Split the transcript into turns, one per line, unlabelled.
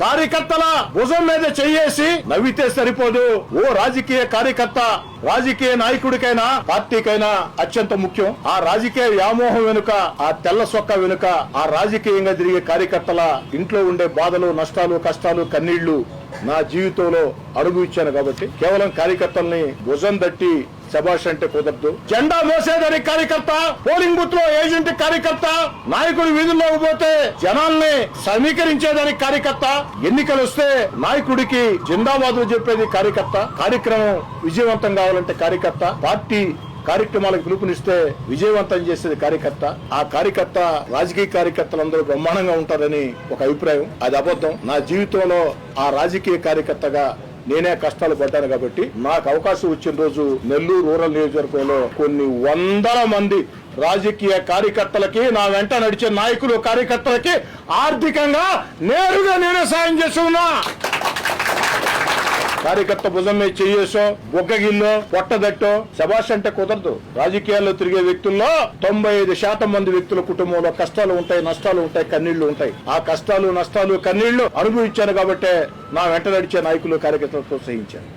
కార్యకర్తల భుజం మీద చెయ్యేసి నవ్వితే సరిపోదు. ఓ రాజకీయ కార్యకర్త, రాజకీయ నాయకుడికైనా పార్టీకైనా అత్యంత ముఖ్యం ఆ రాజకీయ వ్యామోహం వెనుక, ఆ తెల్ల సొక్క వెనుక, ఆ రాజకీయంగా తిరిగే కార్యకర్తల ఇంట్లో ఉండే బాధలు, నష్టాలు, కష్టాలు, కన్నీళ్లు నా జీవితంలో అనుభవించాను. కాబట్టి కేవలం కార్యకర్తల్ని భుజం తట్టి శభాష్ అంటే కుదరదు. జెండా మోసేదని కార్యకర్త, పోలింగ్ బూత్ లో ఏజెంట్ కార్యకర్త, నాయకుడు వీధుల్లోకి పోతే జనాల్ని సమీకరించేదానికి కార్యకర్త, ఎన్నికలు వస్తే నాయకుడికి జిందాబాద్ చెప్పేది కార్యకర్త, కార్యక్రమం విజయవంతం కావాలంటే కార్యకర్త, పార్టీ కార్యక్రమాలకు పిలుపునిస్తే విజయవంతం చేసేది కార్యకర్త. ఆ కార్యకర్త రాజకీయ కార్యకర్తలందరూ బ్రహ్మాండంగా ఉంటారని ఒక అభిప్రాయం. అది అబద్ధం. నా జీవితంలో ఆ రాజకీయ కార్యకర్తగా నేనే కష్టాలు పడ్డాను. కాబట్టి నాకు అవకాశం వచ్చిన రోజు నెల్లూరు రూరల్ నియోజకవర్గంలో కొన్ని వందల మంది రాజకీయ కార్యకర్తలకి, నా వెంట నడిచే నాయకులు కార్యకర్తలకి ఆర్థికంగా నేరుగా నేనే సాయం చేసి ఉన్నా. కార్యకర్త భుజం మీద చెయ్యేసో, బొగ్గగిల్లో, పొట్టదట్టో శభాష్ అంటే కుదరదు. రాజకీయాల్లో తిరిగే వ్యక్తుల్లో 95% మంది వ్యక్తుల కుటుంబంలో కష్టాలు ఉంటాయి, నష్టాలు ఉంటాయి, కన్నీళ్లు ఉంటాయి. ఆ కష్టాలు, నష్టాలు, కన్నీళ్లు అనుభవించాను కాబట్టే నా వెంట నడిచే నాయకులు కార్యకర్తలు ప్రోత్సహించాను.